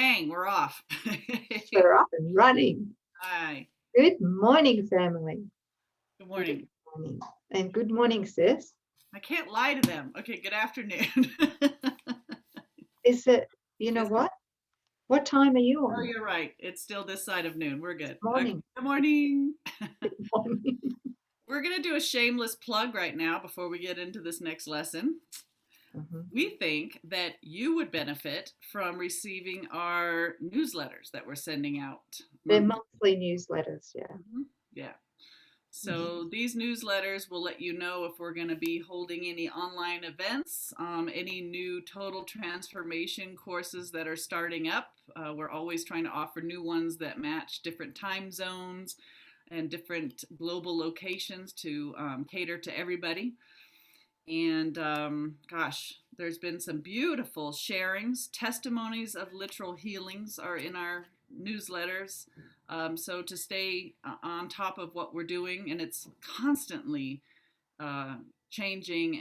Bang, we're off. We're up and running. Hi. Good morning, family. Good Good morning. morning. And good morning, sis. I can't lie to them. Okay, good afternoon. Is it, you know Is- what? What time are you oh, on? you're right. It's still this side of noon. We're It's good. Okay, morning. good morning. Good morning. We're going to do a shameless plug right now before we get into this next lesson. Mhm. We think that you would benefit from receiving our newsletters that we're sending out They're monthly. monthly newsletters, yeah. Yeah. Mhm. So these newsletters will let you know if we're going to be holding any online events, any new total transformation courses that are starting up. We're always trying to offer new ones that match different time zones and different global locations to cater to everybody. And gosh, there's been some beautiful sharings. Testimonies of literal healings are in our newsletters. So to stay on top of what we're doing, and it's constantly uh, changing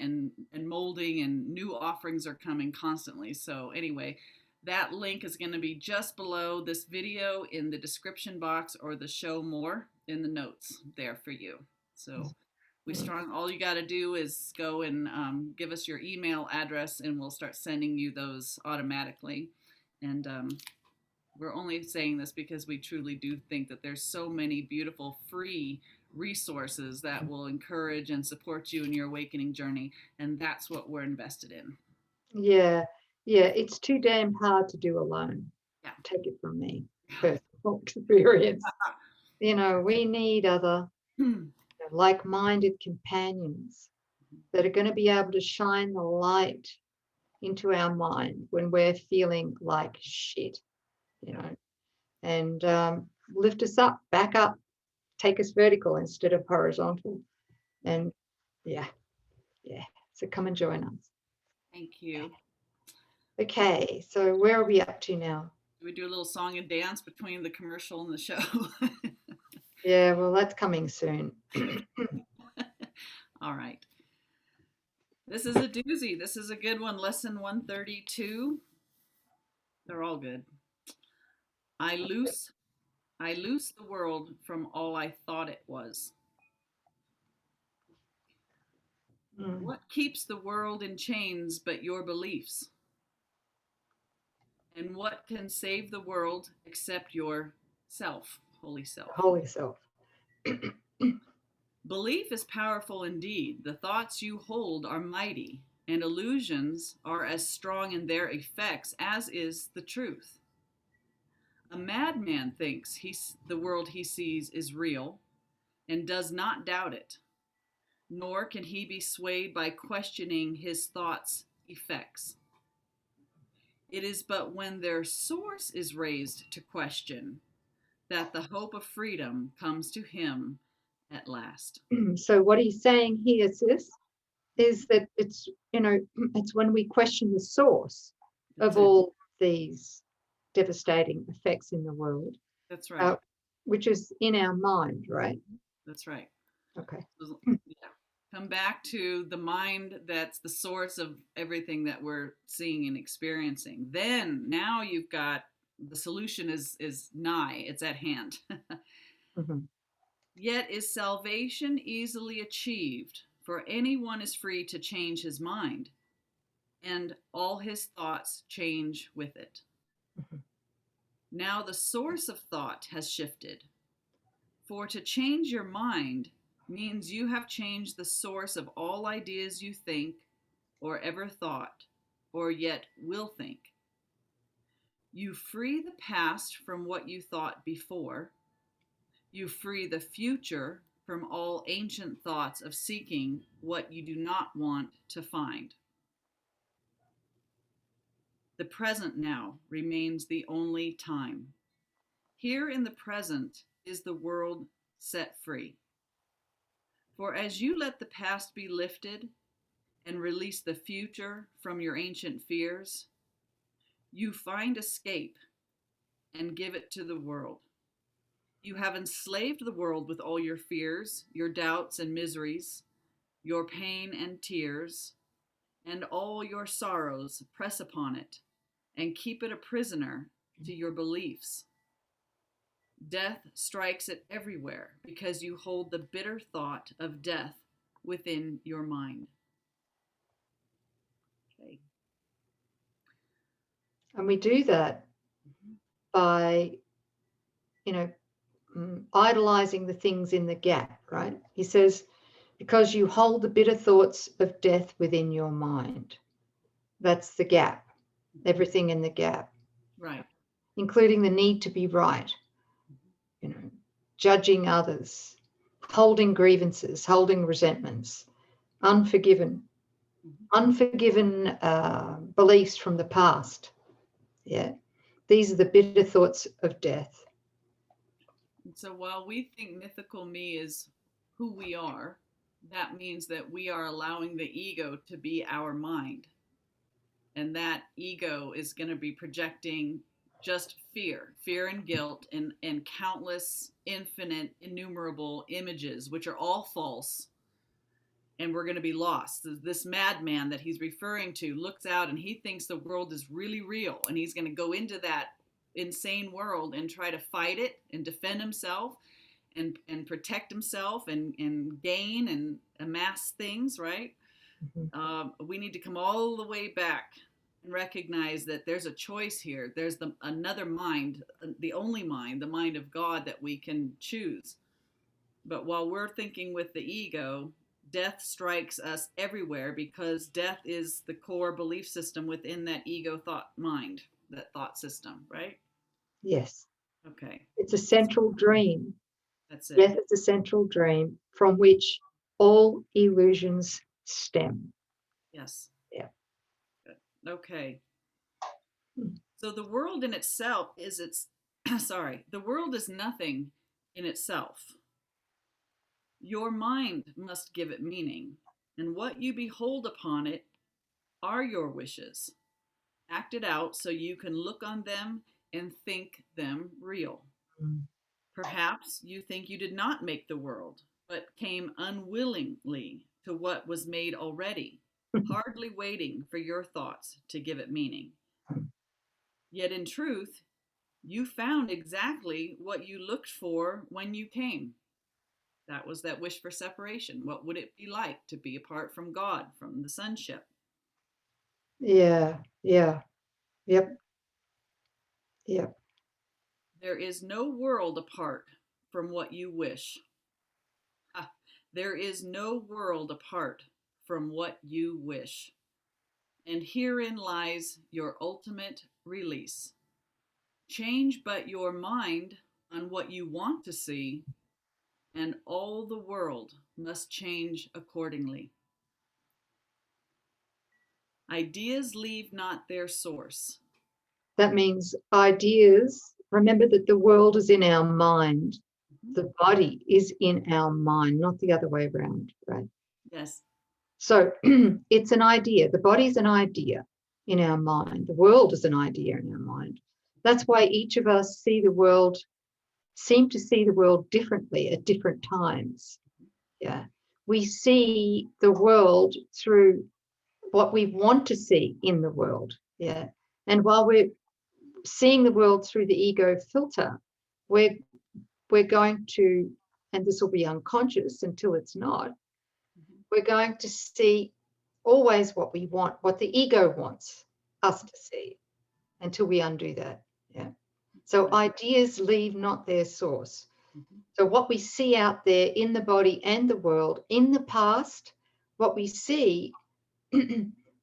and molding, and new offerings are coming constantly. So, anyway, that link is going to be just below this video in the description box, or the show more in the notes there for you. So, we strong. All you got to do is go and give us your email address, and we'll start sending you those automatically. And we're only saying this because we truly do think that there's so many beautiful free resources that will encourage and support you in your awakening journey, and that's what we're invested in. Yeah, yeah, it's too damn hard to do alone. Yeah. Take it from me, personal experience. We need other like-minded companions that are going to be able to shine the light into our mind when we're feeling like shit, you know, and lift us up, back up, take us vertical instead of horizontal. And yeah, yeah. So come and join us. Thank you. Okay, so where are we up to now? Do we do a little song and dance between the commercial and the show? Yeah, well, that's coming soon. All right. This is a doozy. This is a good one. Lesson 132. They're all good. I loose I loose the world from all I thought it was. Mm. What keeps the world in chains but your beliefs? And what can save the world except your self, holy self? Holy self. Belief is powerful indeed. The thoughts you hold are mighty, and illusions are as strong in their effects as is the truth. A madman thinks the world he sees is real and does not doubt it, nor can he be swayed by questioning his thoughts' effects. It is but when their source is raised to question that the hope of freedom comes to him at last. So what he's saying here, sis, is that it's when we question the source That's of it. all these devastating effects in the world, That's uh, right. which is in our mind, right? That's right. Okay. Yeah. Come back to the mind that's the source of everything that we're seeing and experiencing. Then now you've got the solution is nigh, it's at hand. Mhm. Yet is salvation easily achieved, for anyone is free to change his mind, and all his thoughts change with it. Mhm. Now the source of thought has shifted, for to change your mind means you have changed the source of all ideas you think or ever thought or yet will think. You free the past from what you thought before. You free the future from all ancient thoughts of seeking what you do not want to find. The present now remains the only time. Here in the present is the world set free. For as you let the past be lifted and release the future from your ancient fears, you find escape and give it to the world. You have enslaved the world with all your fears, your doubts and miseries, your pain and tears, and all your sorrows press upon it and keep it a prisoner to your beliefs. Death strikes it everywhere because you hold the bitter thought of death within your mind. Okay. And we do that by, idolizing the things in the gap, right? He says, because you hold the bitter thoughts of death within your mind. That's the gap, everything in the gap. Right. Including the need to be right, judging others, holding grievances, holding resentments, unforgiven beliefs from the past. Yeah, these are the bitter thoughts of death. And so while we think mythical me is who we are, that means that we are allowing the ego to be our mind. And that ego is going to be projecting just fear and guilt, and countless, infinite, innumerable images, which are all false. And we're going to be lost. This madman that he's referring to looks out and he thinks the world is really real. And he's going to go into that insane world and try to fight it and defend himself and protect himself and gain and amass things, right? We need to come all the way back and recognize that there's a choice here. There's another mind, the only mind, the mind of God that we can choose. But while we're thinking with the ego, death strikes us everywhere because death is the core belief system within that ego thought mind, that thought system, right? Yes. Okay. It's a central dream. That's it. Death is a central dream from which all illusions stem. Yes. Yeah. Good. Okay. So the world in itself is the world is nothing in itself. Your mind must give it meaning, and what you behold upon it are your wishes, acted out so you can look on them and think them real. Perhaps you think you did not make the world, but came unwillingly to what was made already, hardly waiting for your thoughts to give it meaning. Yet in truth, you found exactly what you looked for when you came. That was that wish for separation. What would it be like to be apart from God, from the sonship? Yeah. Yep. There is no world apart from what you wish. There is no world apart from what you wish. And herein lies your ultimate release. Change but your mind on what you want to see, and all the world must change accordingly. Ideas leave not their source. That means ideas, remember that the world is in our mind. The body is in our mind, not the other way around, right? Yes. So it's an idea. The body's an idea in our mind. The world is an idea in our mind. That's why each of us seem to see the world differently at different times. Yeah. We see the world through what we want to see in the world. Yeah. And while we're seeing the world through the ego filter, we're going to, and this will be unconscious until it's not, we're going to see always what we want, what the ego wants us to see, until we undo that. Yeah. So ideas leave not their source. So what we see out there in the body and the world, in the past, what we see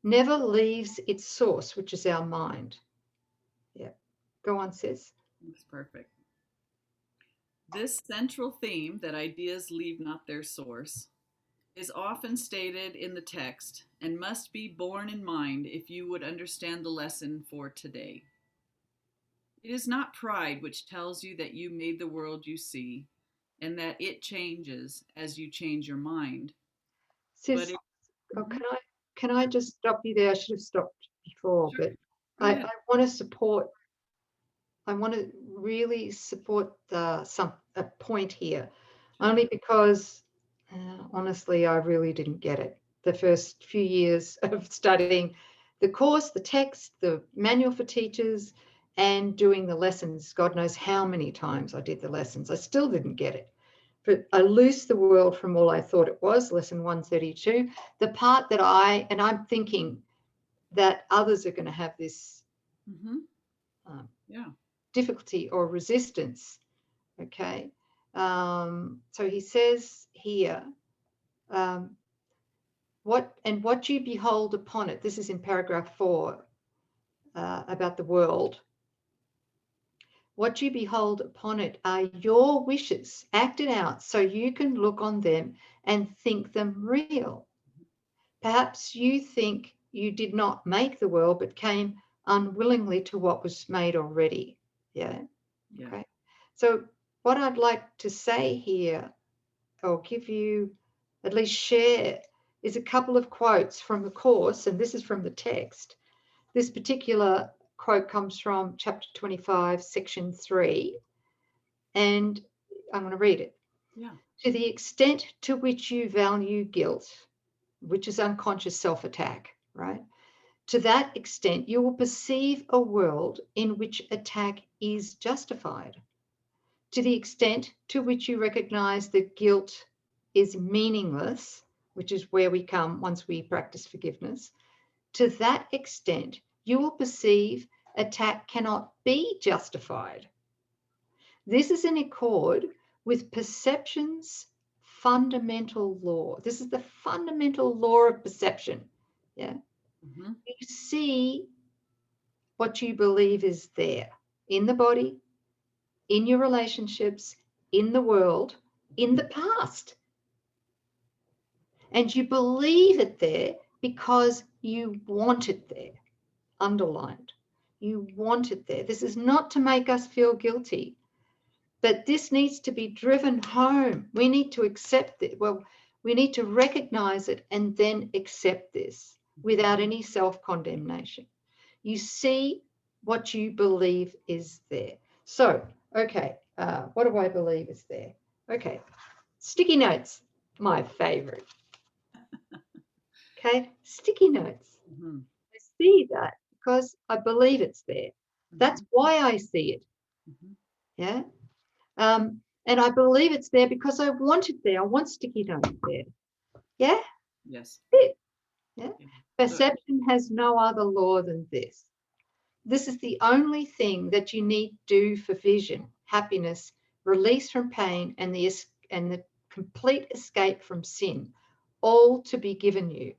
never leaves its source, which is our mind. Yeah. Go on, sis. That's perfect. This central theme, that ideas leave not their source, is often stated in the text and must be borne in mind if you would understand the lesson for today. It is not pride which tells you that you made the world you see and that it changes as you change your mind. Sis, can I just stop you there? I should have stopped before, Sure. but I want to support. I want to really support a point here, only because honestly, I really didn't get it. The first few years of studying the course, the text, the manual for teachers, and doing the lessons. God knows how many times I did the lessons. I still didn't get it. But I loosed the world from all I thought it was, lesson 132. The part that I'm thinking that others are going to have this difficulty or resistance. Okay. So he says here, what you behold upon it. This is in paragraph 4 about the world. What you behold upon it are your wishes acted out so you can look on them and think them real. Perhaps you think you did not make the world, but came unwillingly to what was made already. Yeah. Okay. So what I'd like to say here, or give you, at least share, is a couple of quotes from the course, and this is from the text. This particular quote comes from chapter 25, section 3, and I'm going to read it. Yeah. To the extent to which you value guilt, which is unconscious self-attack, right? To that extent, you will perceive a world in which attack is justified. To the extent to which you recognize that guilt is meaningless, which is where we come once we practice forgiveness, to that extent, you will perceive attack cannot be justified. This is in accord with perception's fundamental law. This is the fundamental law of perception. Yeah. Mm-hmm. You see what you believe is there in the body, in your relationships, in the world, in the past. And you believe it there because you want it there, underlined. You want it there. This is not to make us feel guilty, but this needs to be driven home. We need to accept it. Well, we need to recognize it and then accept this without any self-condemnation. You see what you believe is there. So, okay, what do I believe is there? Okay, sticky notes, my favorite. Okay, sticky notes. Mm-hmm. I see that because I believe it's there. That's why I see it. Mm-hmm. Yeah. And I believe it's there because I want it there. I want sticky notes there. Yeah. Yes. Yeah. Perception has no other law than this. This is the only thing that you need to do for vision, happiness, release from pain, and the complete escape from sin, all to be given you.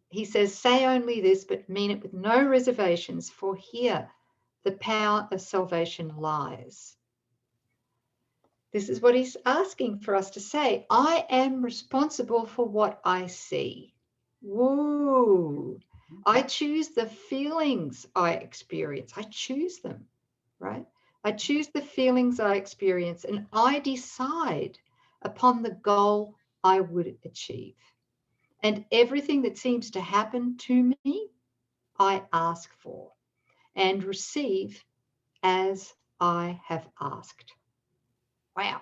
He says, say only this, but mean it with no reservations, for here the power of salvation lies. This is what he's asking for us to say. I am responsible for what I see. Woo. I choose the feelings I experience. I choose them, right? I choose the feelings I experience, and I decide upon the goal I would achieve. And everything that seems to happen to me, I ask for and receive as I have asked. Wow.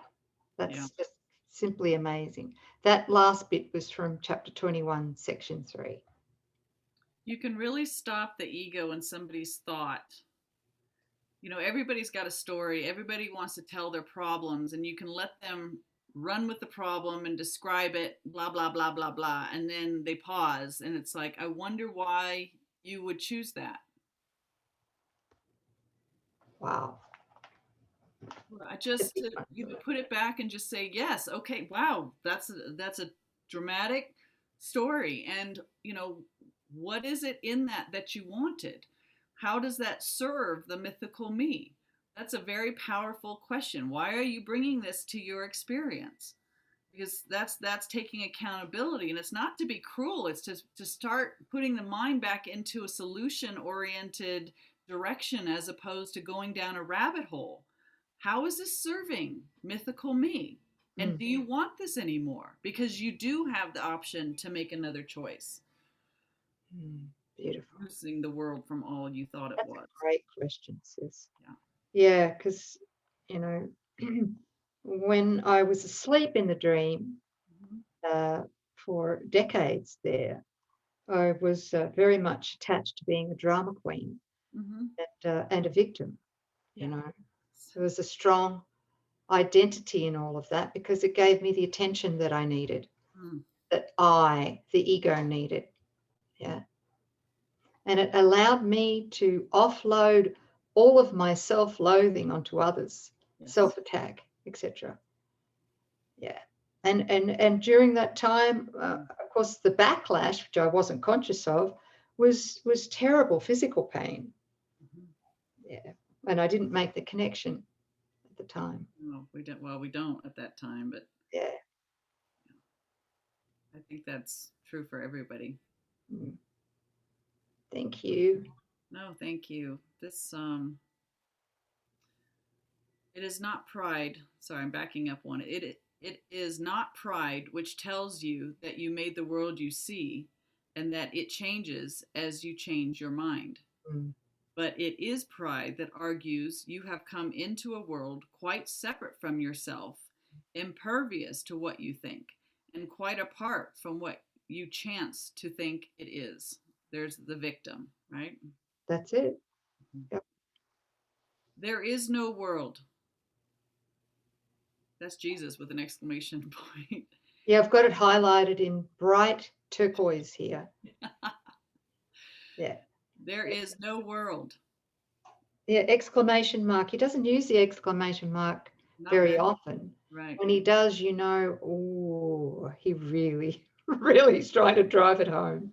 That's just simply amazing. That last bit was from chapter 21, section 3. You can really stop the ego in somebody's thought. You know, everybody's got a story. Everybody wants to tell their problems, and you can let them run with the problem and describe it, blah, blah, blah, blah, blah. And then they pause, and it's like, I wonder why you would choose that. Wow. I just put it back and just say, yes, okay, wow, that's a dramatic story. And, you know, what is it in that you wanted? How does that serve the mythical me? That's a very powerful question. Why are you bringing this to your experience? Because that's taking accountability, and it's not to be cruel. It's to start putting the mind back into a solution oriented direction as opposed to going down a rabbit hole. How is this serving mythical me? And do you want this anymore? Because you do have the option to make another choice. Beautiful. Losing the world from all you thought it was. That's a great question, sis. Yeah, because, you know, when I was asleep in the dream for decades there, I was very much attached to being a drama queen. and a victim. You know, there was a strong identity in all of that because it gave me the attention that I needed, that the ego needed. Yeah. And it allowed me to offload all of my self-loathing onto others, self-attack, etc. Yeah. And during that time, of course, the backlash, which I wasn't conscious of, was terrible physical pain. Yeah. And I didn't make the connection at the time. No, we don't. Well, we don't at that time, but yeah, I think that's true for everybody. Thank you. No, thank you. This it is not pride. Sorry, I'm backing up one. It is not pride which tells you that you made the world you see and that it changes as you change your mind. But it is pride that argues you have come into a world quite separate from yourself, impervious to what you think, and quite apart from what you chance to think it is. There's the victim, right? That's it. Yep. There is no world. That's Jesus with an exclamation point. Yeah, I've got it highlighted in bright turquoise here. Yeah. There is no world. Yeah, exclamation mark. He doesn't use the exclamation mark very often. Right. When he does, you know, oh, he really, really is trying to drive it home.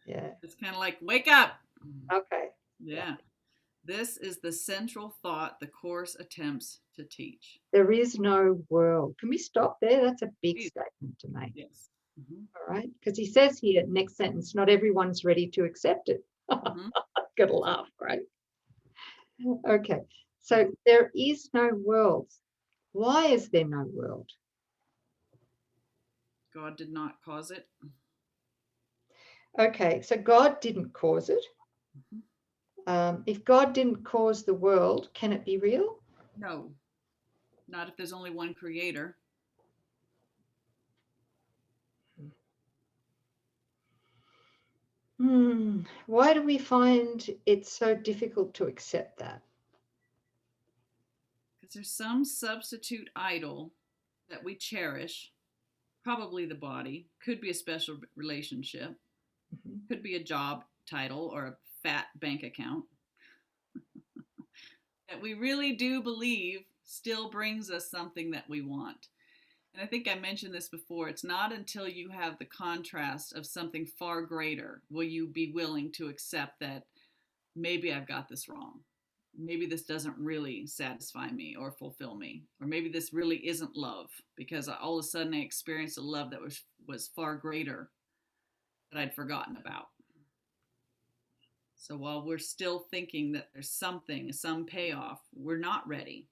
Yeah. It's kind of like, wake up. Okay. Yeah. This is the central thought the Course attempts to teach. There is no world. Can we stop there? That's a big statement to make. Yes. All right. Because he says here, next sentence, not everyone's ready to accept it. Got to laugh, right? Okay. So there is no world. Why is there no world? God did not cause it. Okay. So God didn't cause it. If God didn't cause the world, can it be real? No. Not if there's only one creator. Why do we find it so difficult to accept that? Because there's some substitute idol that we cherish, probably the body, could be a special relationship, could be a job title or a fat bank account, that we really do believe still brings us something that we want. And I think I mentioned this before, it's not until you have the contrast of something far greater will you be willing to accept that maybe I've got this wrong. Maybe this doesn't really satisfy me or fulfill me. Or maybe this really isn't love because all of a sudden I experienced a love that was far greater that I'd forgotten about. So while we're still thinking that there's something, some payoff, we're not ready.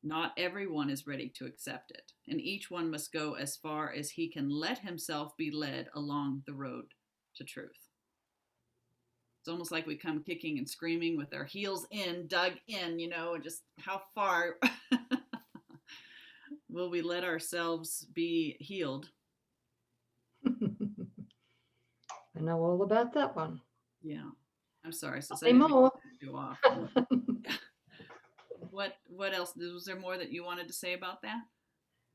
Not everyone is ready to accept it, and each one must go as far as he can let himself be led along the road to truth. It's almost like we come kicking and screaming with our heels in, dug in, you know, and just how far will we let ourselves be healed? I know all about that one. Yeah. I'm sorry. So Say more. You off. What else? Was there more that you wanted to say about that?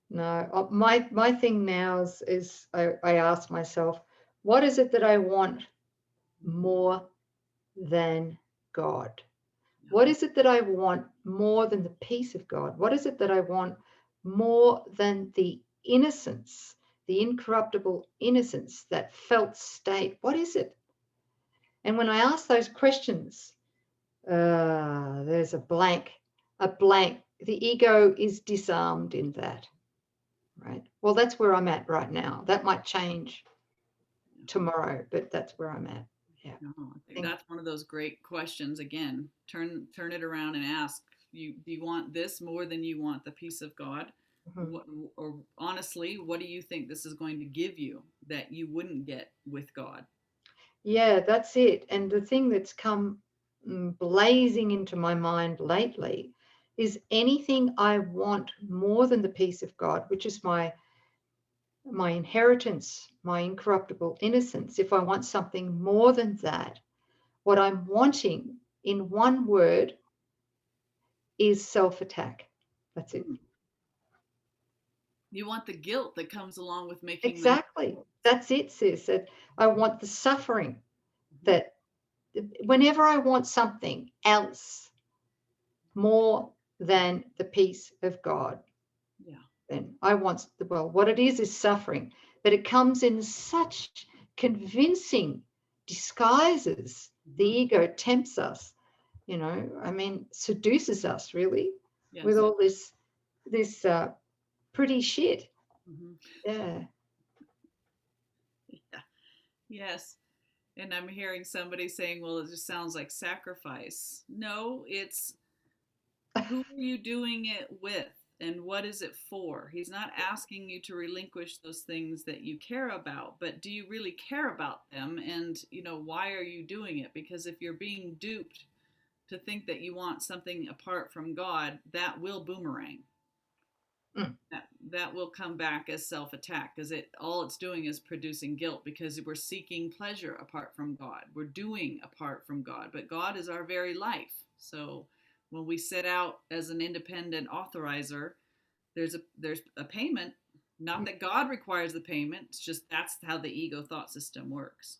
No, my thing now is I ask myself, what is it that I want more than God? What is it that I want more than the peace of God? What is it that I want more than the innocence, the incorruptible innocence, that felt state? What is it? And when I ask those questions, there's a blank. The ego is disarmed in that, right? Well, that's where I'm at right now. That might change tomorrow, but that's where I'm at. Yeah. No, I think that's one of those great questions. Again, turn it around and ask, do you want this more than you want the peace of God? Or honestly, what do you think this is going to give you that you wouldn't get with God? Yeah, that's it. And the thing that's come blazing into my mind lately is anything I want more than the peace of God, which is my inheritance, my incorruptible innocence. If I want something more than that, what I'm wanting in one word, is self-attack. That's it. You want the guilt that comes along with making Exactly. That's it, sis. I want the suffering that whenever I want something else more than the peace of God, then I want, well, what it is suffering, but it comes in such convincing disguises. The ego tempts us, I mean, seduces us really with all this pretty shit. Yeah. Yes. And I'm hearing somebody saying, well, it just sounds like sacrifice. No, it's who are you doing it with and what is it for? He's not asking you to relinquish those things that you care about, but do you really care about them? And, why are you doing it? Because if you're being duped to think that you want something apart from God, that will boomerang. That will come back as self-attack, because all it's doing is producing guilt, because we're seeking pleasure apart from God. We're doing apart from God, but God is our very life. So when we set out as an independent authorizer, there's a payment. Not that God requires the payment. It's just that's how the ego thought system works.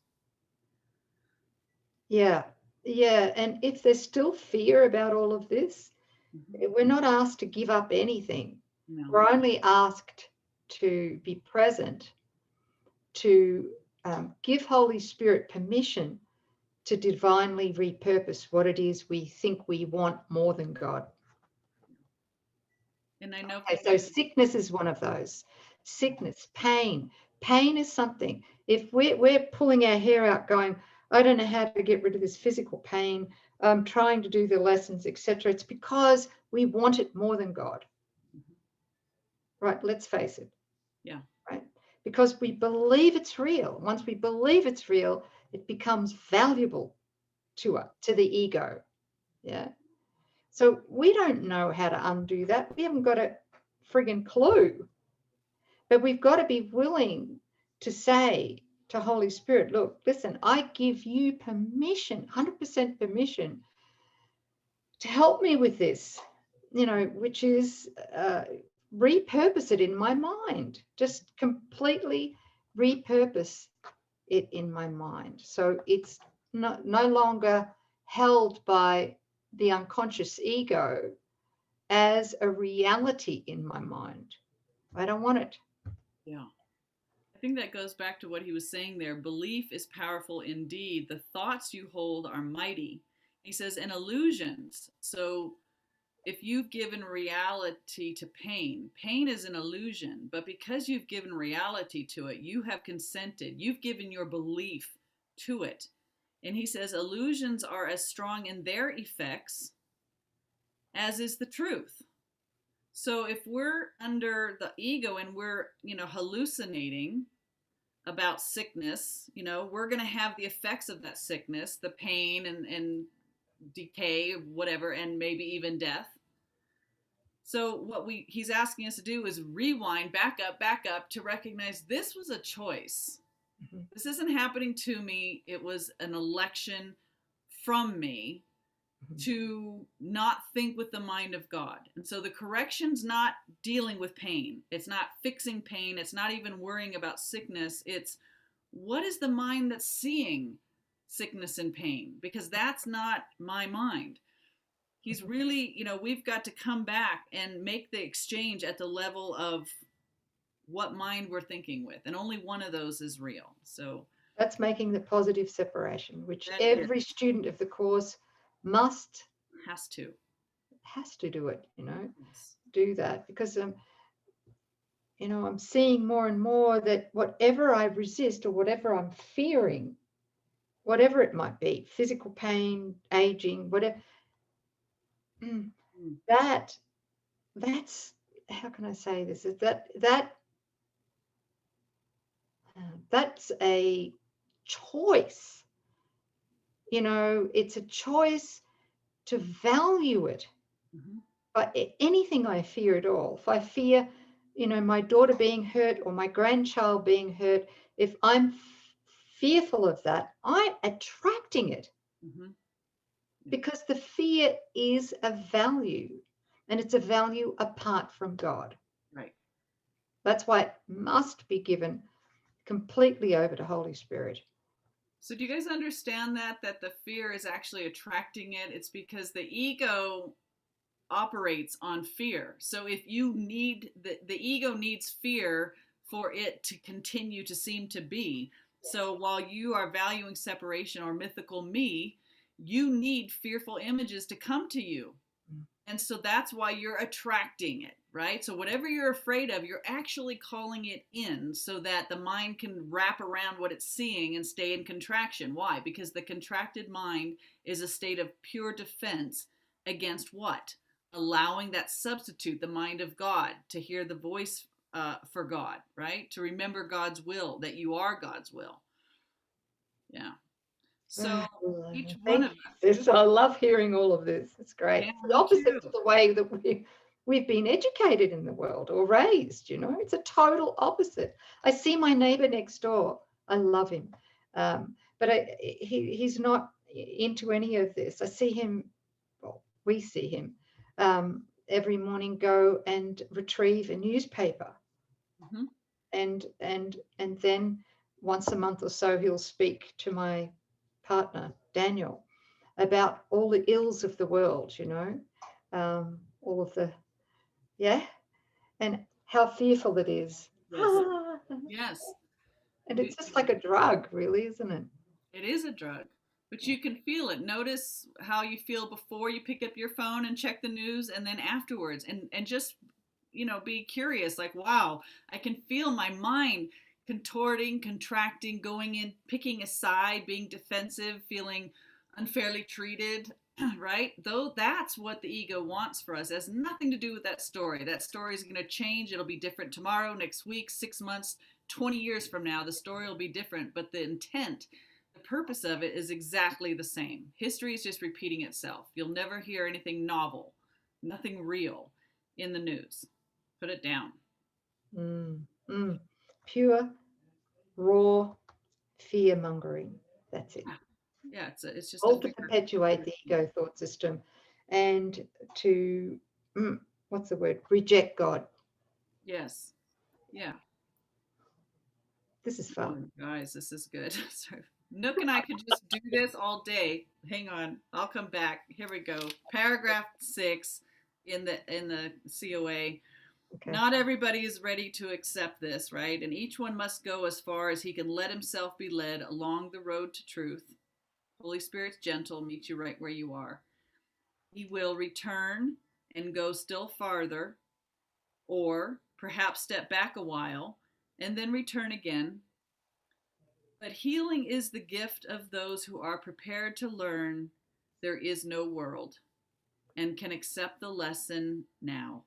Yeah. And if there's still fear about all of this, we're not asked to give up anything. No. We're only asked to be present, to give Holy Spirit permission to divinely repurpose what it is we think we want more than God. And I know. Okay, so sickness is one of those. Sickness, pain. Pain is something. If we're pulling our hair out going, I don't know how to get rid of this physical pain, I'm trying to do the lessons, etc. It's because we want it more than God. Right, let's face it. Yeah. Right? Because we believe it's real. Once we believe it's real, it becomes valuable to the ego. Yeah. So we don't know how to undo that. We haven't got a friggin' clue. But we've got to be willing to say to Holy Spirit, look, listen, I give you permission, 100% permission to help me with this, which is repurpose it in my mind, just completely repurpose it in my mind. So it's no longer held by the unconscious ego as a reality in my mind. I don't want it. Yeah. I think that goes back to what he was saying there. Belief is powerful indeed. The thoughts you hold are mighty. He says, and illusions. So if you've given reality to pain, pain is an illusion, but because you've given reality to it, you have consented. You've given your belief to it. And he says, illusions are as strong in their effects as is the truth. So if we're under the ego and we're, hallucinating about sickness, we're going to have the effects of that sickness, the pain and decay, whatever, and maybe even death. So what he's asking us to do is rewind, back up to recognize this was a choice. Mm-hmm. This isn't happening to me. It was an election from me to not think with the mind of God. And so the correction's not dealing with pain. It's not fixing pain. It's not even worrying about sickness. It's what is the mind that's seeing sickness and pain? Because that's not my mind. He's really, we've got to come back and make the exchange at the level of what mind we're thinking with. And only one of those is real. So that's making the positive separation, which every student of the course has to do it, yes. Do that, because I'm seeing more and more that whatever I resist or whatever I'm fearing, whatever it might be, physical pain, aging, whatever, that's how can I say this, is that's a choice. It's a choice to value it. Mm-hmm. But anything I fear at all, if I fear, my daughter being hurt or my grandchild being hurt, if I'm fearful of that, I'm attracting it. Mm-hmm. because the fear is a value, and it's a value apart from God. Right. That's why it must be given completely over to Holy Spirit. So do you guys understand that the fear is actually attracting it? It's because the ego operates on fear. So if you need the ego needs fear for it to continue to seem to be. So while you are valuing separation or mythical me, you need fearful images to come to you. And so that's why you're attracting it, right? So whatever you're afraid of, you're actually calling it in so that the mind can wrap around what it's seeing and stay in contraction. Why? Because the contracted mind is a state of pure defense against what? Allowing that substitute, the mind of God, to hear the voice for God, right? To remember God's will, that you are God's will. Yeah. So each one of us. I love hearing all of this. It's great. Yeah, It's the opposite to the way that we've been educated in the world or raised, It's a total opposite. I see my neighbor next door. I love him. But he's not into any of this. I see him, well, we see him every morning go and retrieve a newspaper. Mm-hmm. And then once a month or so, he'll speak to my partner, Daniel, about all the ills of the world, all of the, and how fearful it is. Yes. Yes. And it's just like a drug, really, isn't it? It is a drug, but you can feel it. Notice how you feel before you pick up your phone and check the news, and then afterwards, and just be curious. Like, wow, I can feel my mind contorting, contracting, going in, picking a side, being defensive, feeling unfairly treated. Right? Though that's what the ego wants for us. It has nothing to do with that story. That story is going to change. It'll be different tomorrow, next week, 6 months, 20 years from now. The story will be different, but the intent, the purpose of it is exactly the same. History is just repeating itself. You'll never hear anything novel, nothing real in the news. Put it down. Pure, raw fear mongering. That's it. Yeah, it's just all to perpetuate the ego thought system and to what's the word, reject God. Yes. Yeah. This is fun. Oh, guys, this is good. Sorry. Nouk and I could just do this all day. Hang on, I'll come back. Here we go. Paragraph 6 in the COA. Okay. Not everybody is ready to accept this, right? And each one must go as far as he can let himself be led along the road to truth. Holy Spirit's gentle, meet you right where you are. He will return and go still farther, or perhaps step back a while and then return again. But healing is the gift of those who are prepared to learn there is no world and can accept the lesson now.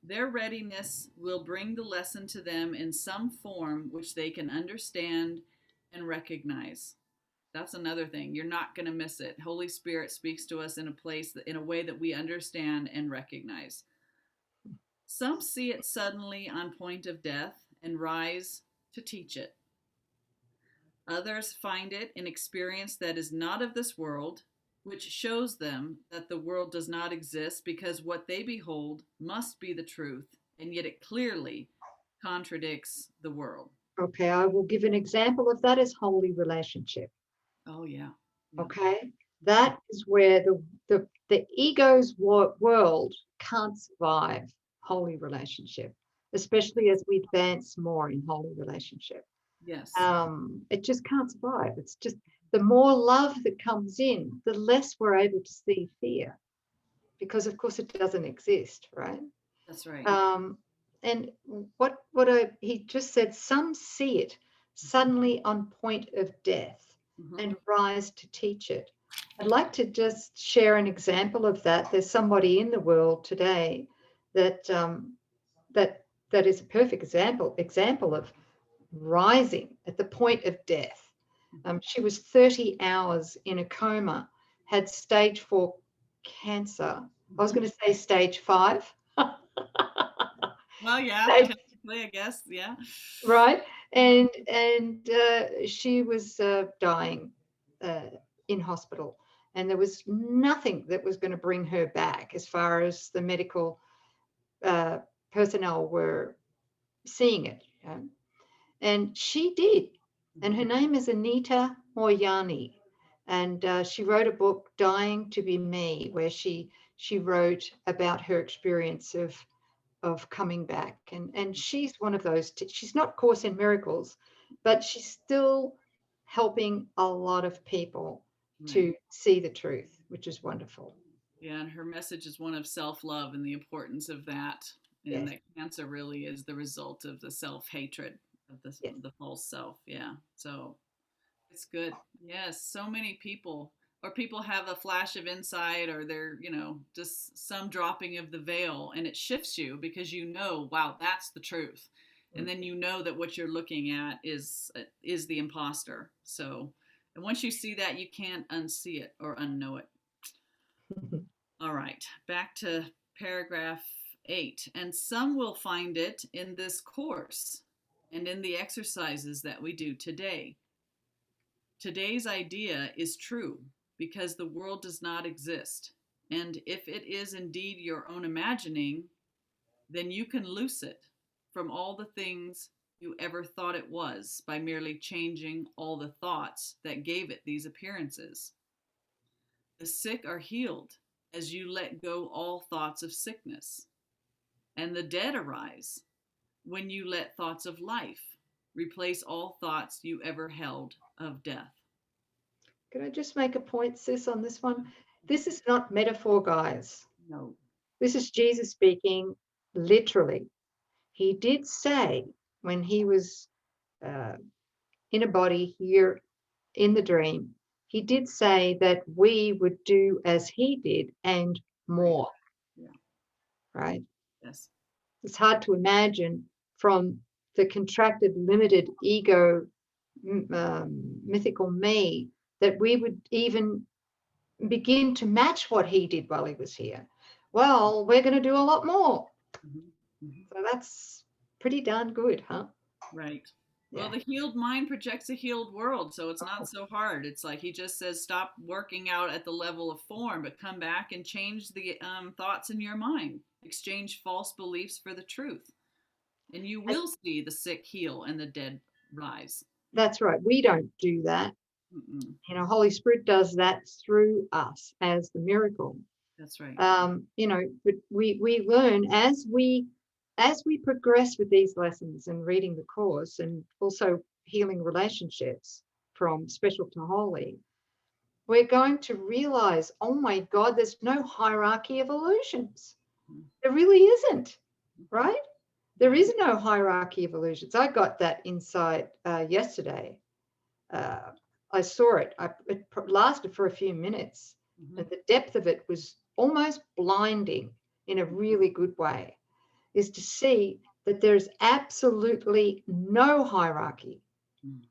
Their readiness will bring the lesson to them in some form which they can understand and recognize. That's another thing. You're not going to miss it. Holy Spirit speaks to us in a way that we understand and recognize. Some see it suddenly on point of death and rise to teach it. Others find it in experience that is not of this world, which shows them that the world does not exist because what they behold must be the truth, and yet it clearly contradicts the world. Okay, I will give an example of that as holy relationship. Oh, yeah. Okay, that is where the ego's world can't survive holy relationship, especially as we advance more in holy relationship. Yes. It just can't survive. It's just the more love that comes in, the less we're able to see fear, because of course it doesn't exist, right? That's right. And he just said, some see it suddenly on point of death and rise to teach it. I'd like to just share an example of that. There's somebody in the world today that is a perfect example of rising at the point of death. She was 30 hours in a coma, had stage 4 cancer. I was going to say stage 5. Well, yeah, technically, I guess, yeah. Right, and she was dying in hospital, and there was nothing that was going to bring her back as far as the medical personnel were seeing it. And she did. And her name is Anita Moyani. And she wrote a book, Dying to Be Me, where she wrote about her experience of coming back. And she's one of those, she's not Course in Miracles, but she's still helping a lot of people to see the truth, which is wonderful. Yeah, and her message is one of self-love and the importance of that. And that cancer really is the result of the self-hatred of the false self. Yeah. So it's good. Yes, so many people, or people have a flash of insight, or they're, just some dropping of the veil, and it shifts you because wow, that's the truth. And then that what you're looking at is the imposter. So, and once you see that, you can't unsee it or unknow it. All right, back to paragraph 8. And some will find it in this course and in the exercises that we do today. Today's idea is true because the world does not exist. And if it is indeed your own imagining, then you can loose it from all the things you ever thought it was by merely changing all the thoughts that gave it these appearances. The sick are healed as you let go all thoughts of sickness, and the dead arise when you let thoughts of life replace all thoughts you ever held of death. Can I just make a point, sis, on this one? This is not metaphor, guys. No. This is Jesus speaking literally. He did say when he was in a body here in the dream, he did say that we would do as he did and more. Yeah. Right? Yes. It's hard to imagine from the contracted, limited ego, mythical me, that we would even begin to match what he did while he was here. Well, we're going to do a lot more. So that's pretty darn good, huh? Right. Well, the healed mind projects a healed world, so it's not so hard. It's like he just says, stop working out at the level of form, but come back and change the thoughts in your mind. Exchange false beliefs for the truth. And you will see the sick heal and the dead rise. That's right. We don't do that. Holy Spirit does that through us as the miracle. That's right. But we learn as we progress with these lessons and reading the course, and also healing relationships from special to holy, we're going to realize, oh my God, there's no hierarchy of illusions. There really isn't, right? There is no hierarchy of illusions. I got that insight yesterday. I saw it. It lasted for a few minutes, and the depth of it was almost blinding in a really good way, is to see that there's absolutely no hierarchy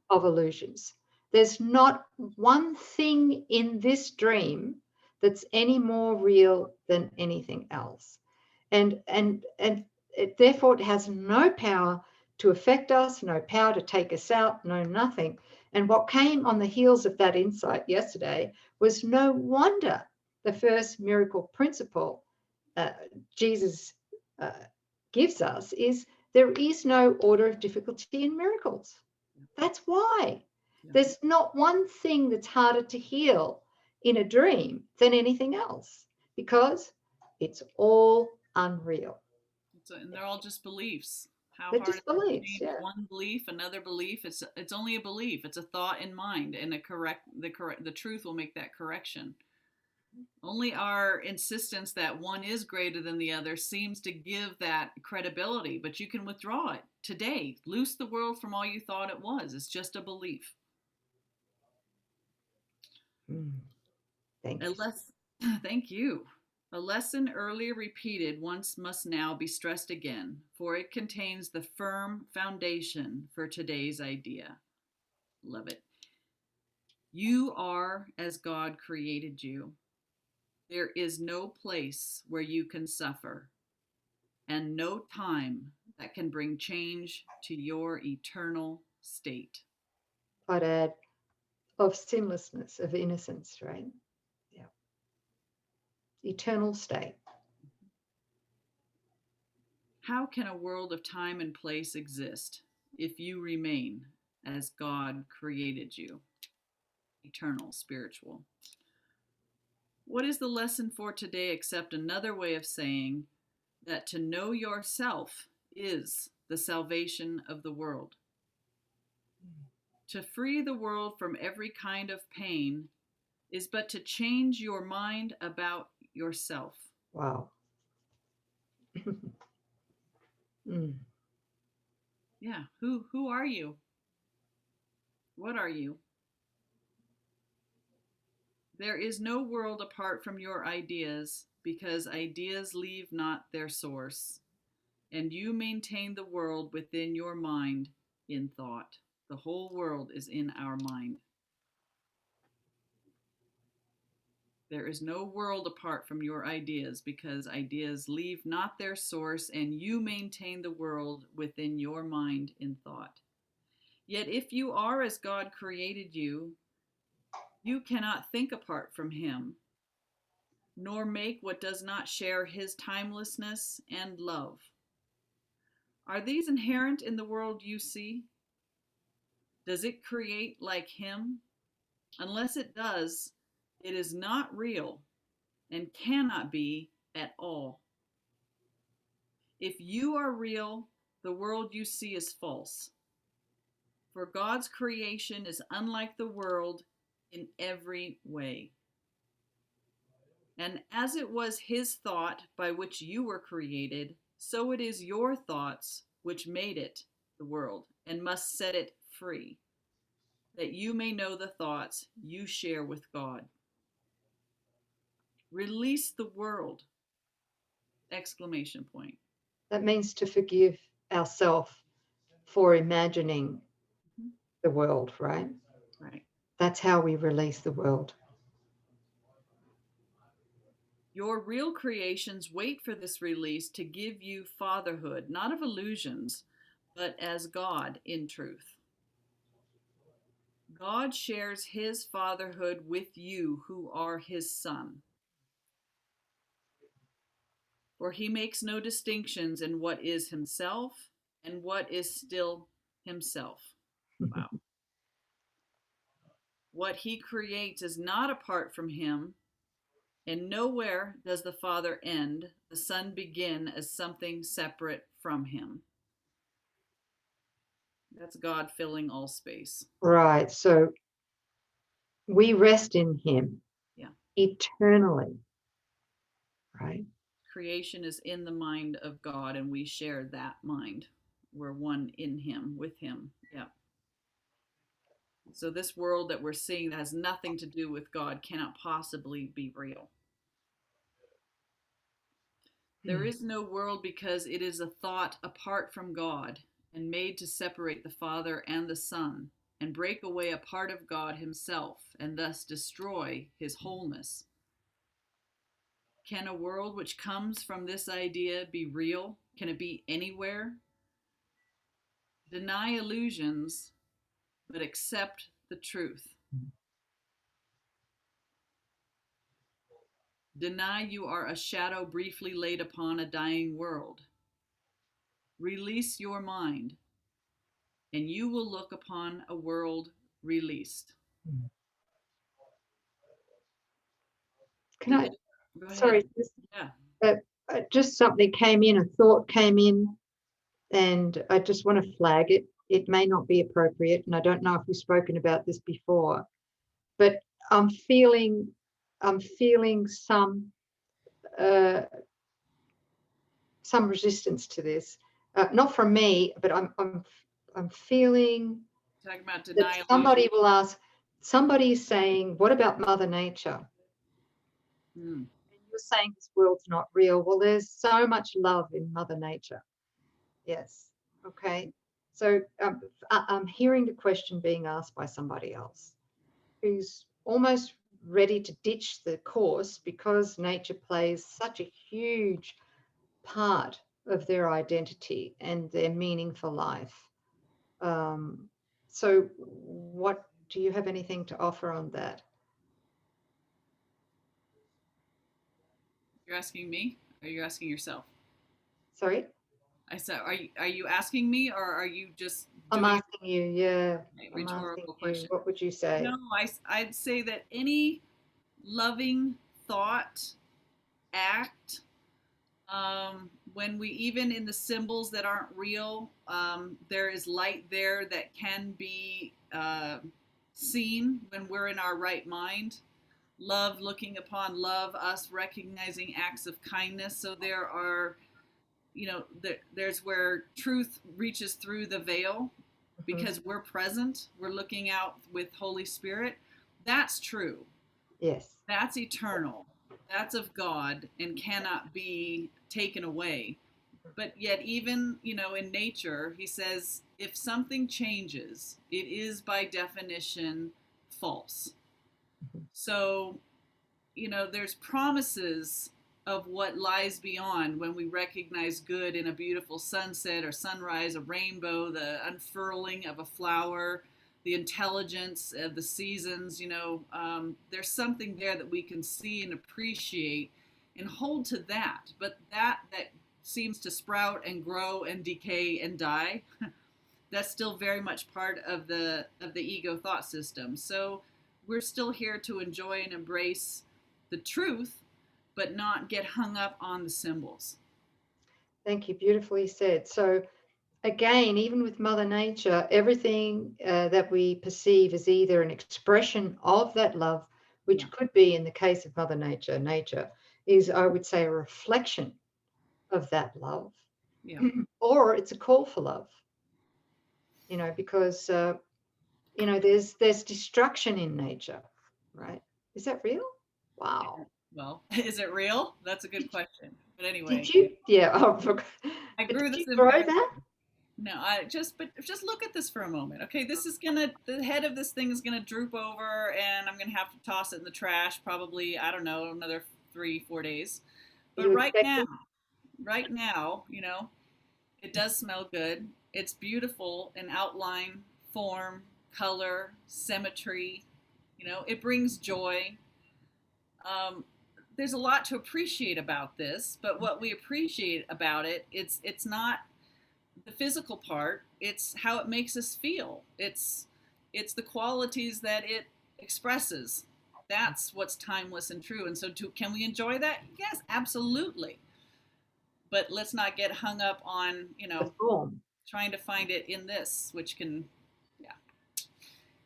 of illusions. There's not one thing in this dream that's any more real than anything else. And therefore it has no power to affect us, no power to take us out, no nothing. And what came on the heels of that insight yesterday was no wonder the first miracle principle Jesus gives us is there is no order of difficulty in miracles. That's why. There's not one thing that's harder to heal in a dream than anything else, because it's all unreal. And they're all just beliefs. How They're hard just is it to beliefs, change one belief, another belief? It's only a belief. It's a thought in mind, and the truth will make that correction. Only our insistence that one is greater than the other seems to give that credibility, but you can withdraw it today. Loose the world from all you thought it was. It's just a belief. Thank you. Thank you. A lesson earlier repeated once must now be stressed again, for it contains the firm foundation for today's idea. Love it. You are as God created you. There is no place where you can suffer, and no time that can bring change to your eternal state. I'd add of sinlessness, of innocence, right? Yeah. eternal state. How can a world of time and place exist if you remain as God created you? Eternal, spiritual. What is the lesson for today except another way of saying that to know yourself is the salvation of the world? To free the world from every kind of pain is but to change your mind about yourself. Wow. Yeah, who are you? What are you? There is no world apart from your ideas, because ideas leave not their source, and you maintain the world within your mind in thought. The whole world is in our mind. There is no world apart from your ideas, because ideas leave not their source, and you maintain the world within your mind in thought. Yet if you are as God created you, you cannot think apart from him, nor make what does not share his timelessness and love. Are these inherent in the world you see? Does it create like him? Unless it does, it is not real and cannot be at all. If you are real, the world you see is false. For God's creation is unlike the world in every way. And as it was his thought by which you were created, so it is your thoughts which made it, the world, and must set it free, that you may know the thoughts you share with God. Release the world! Exclamation point. That means to forgive ourselves for imagining the world, right? Right. That's how we release the world. Your real creations wait for this release to give you fatherhood, not of illusions, but as God in truth. God shares his fatherhood with you who are his son. For he makes no distinctions in what is himself and what is still himself. Wow. What he creates is not apart from him, and nowhere does the Father end, the Son begin as something separate from him. That's God filling all space. Right. So we rest in him eternally, right? Creation is in the mind of God, and we share that mind. We're one in him, with him. Yeah. So this world that we're seeing that has nothing to do with God cannot possibly be real. There is no world because it is a thought apart from God and made to separate the Father and the Son and break away a part of God himself and thus destroy his wholeness. Can a world which comes from this idea be real? Can it be anywhere? Deny illusions, but accept the truth. Deny you are a shadow briefly laid upon a dying world. Release your mind, and you will look upon a world released. Can I? Go ahead. Sorry, just something came in, a thought came in, and I just want to flag it. It may not be appropriate, and I don't know if we've spoken about this before, but I'm feeling some resistance to this. Not from me, but I'm feeling Talking about that denial. somebody will ask. Somebody's saying, "What about Mother Nature?" And you're saying this world's not real. Well, there's so much love in Mother Nature. Yes. Okay. So I'm hearing the question being asked by somebody else who's almost ready to ditch the course because nature plays such a huge part of their identity and their meaning for life. So what do you have anything to offer on that? You're asking me, or you're asking yourself? Sorry, I said, are you asking me, or are you just I'm doing asking you. Yeah, a I'm asking rhetorical you. question? What would you say? No, I'd say that any loving thought, act, when we, even in the symbols that aren't real, there is light there that can be seen when we're in our right mind. Love looking upon love, us recognizing acts of kindness. So there are, there's where truth reaches through the veil Mhm. because we're present, we're looking out with Holy Spirit. That's true. Yes. That's eternal. That's of God and cannot be taken away. But yet, even, in nature, he says if something changes, it is by definition false. Mhm. So, there's promises of what lies beyond when we recognize good in a beautiful sunset or sunrise, a rainbow, the unfurling of a flower, the intelligence of the seasons. There's something there that we can see and appreciate and hold to that. But that seems to sprout and grow and decay and die. That's still very much part of the ego thought system. So we're still here to enjoy and embrace the truth, but not get hung up on the symbols. Thank you. Beautifully said. So, again, even with Mother Nature, everything that we perceive is either an expression of that love, Yeah, which could be, in the case of Mother Nature, nature is, I would say, a reflection of that love, yeah. or it's a call for love. Because there's destruction in nature, right? Is that real? Wow. Well, is it real? That's a good question. But Did anyway, you? Yeah. Oh, I but did grew you this in grow very. that? No, but just look at this for a moment. Okay, the head of this thing is gonna droop over, and I'm gonna have to toss it in the trash. Probably, I don't know, another 3, 4 days. Are But you right now, expecting? right now, it does smell good. It's beautiful in outline, form, color, symmetry. It brings joy. Um, there's a lot to appreciate about this, but what we appreciate about it, it's not the physical part. It's how it makes us feel. It's the qualities that it expresses. That's what's timeless and true. And so, can we enjoy that? Yes, absolutely. But let's not get hung up on The form. trying to find it in this, which can, yeah.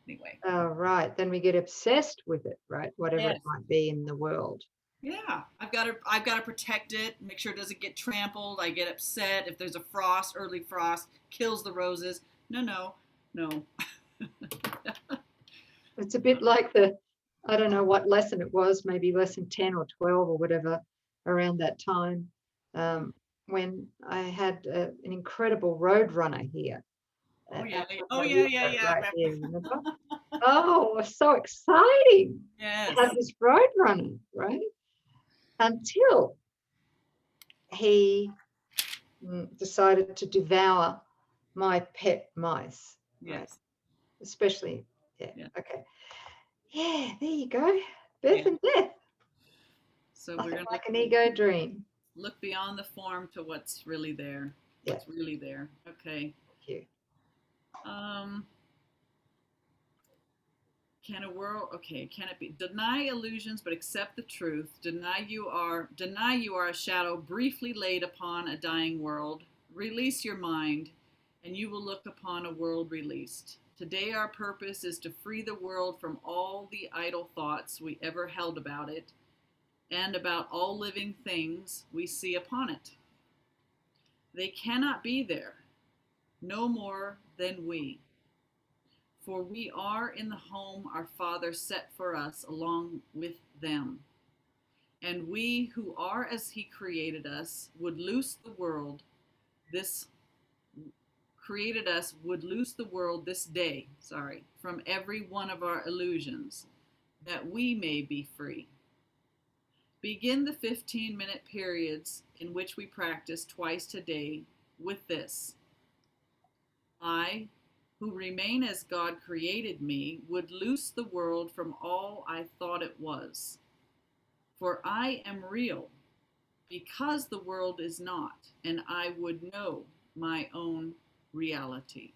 Anyway, Right. Then we get obsessed with it, right? Whatever it yes, might be in the world. yeah. I've got to protect it, make sure it doesn't get trampled. I get upset if there's a frost, early frost, kills the roses. No, no, no. It's a bit like I don't know what lesson it was, maybe lesson 10 or 12 or whatever, around that time, um, when I had an incredible road runner here Oh yeah, outside oh my yeah, yeah, window yeah. right here, remember? Oh, it was so exciting to Yes. have this road runner, right? Until he decided to devour my pet mice, right? Yes. Especially, yeah, Yeah. okay. Yeah, there you go. Yeah. Birth and death. So we're Nothing gonna like an ego dream. look beyond the form to what's really there. Yeah, What's really there. Okay. thank you. Um, can a world okay, can it be deny illusions but accept the truth, deny you are a shadow briefly laid upon a dying world, release your mind, and you will look upon a world released. Today our purpose is to free the world from all the idle thoughts we ever held about it and about all living things we see upon it. They cannot be there, no more than we. For we are in the home our Father set for us along with them. And we who are as He created us would loose the world this this day, from every one of our illusions, that we may be free. Begin the 15-minute periods in which we practice twice a day with this: I, who remain as God created me, would loose the world from all I thought it was. For I am real, because the world is not, and I would know my own reality.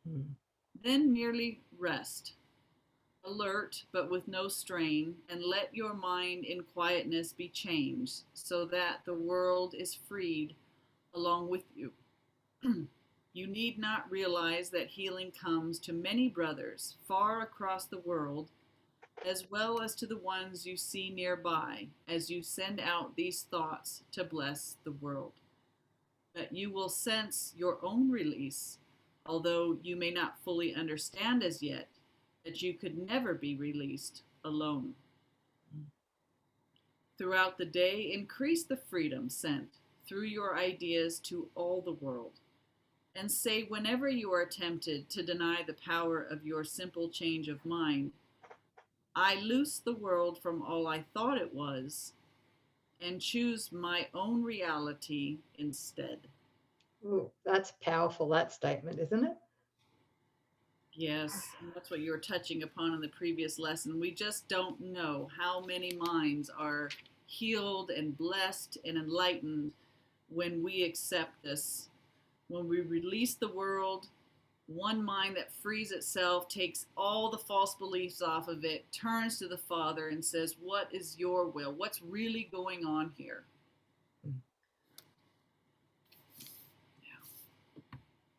Mm. Then merely rest, alert but with no strain, and let your mind in quietness be changed, so that the world is freed along with you. You need not realize that healing comes to many brothers far across the world, as well as to the ones you see nearby, as you send out these thoughts to bless the world. That you will sense your own release, although you may not fully understand as yet that you could never be released alone. Throughout the day, increase the freedom sent through your ideas to all the world. And say, whenever you are tempted to deny the power of your simple change of mind, I loose the world from all I thought it was and choose my own reality instead. Ooh, that's powerful, that statement, isn't it? Yes, and that's what you were touching upon in the previous lesson. We just don't know how many minds are healed and blessed and enlightened when we accept this. When we release the world, one mind that frees itself, takes all the false beliefs off of it, turns to the Father and says, what is your will? What's really going on here?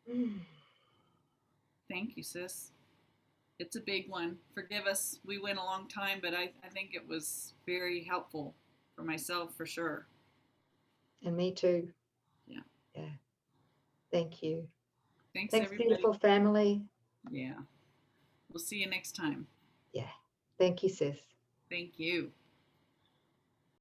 Mm. Thank you, sis. It's a big one. Forgive us. We went a long time, but I think it was very helpful for myself, for sure. And me too. Yeah. Yeah. Thank you. Thanks, Thanks, everybody. beautiful family. Yeah. We'll see you next time. Yeah. Thank you, sis. Thank you.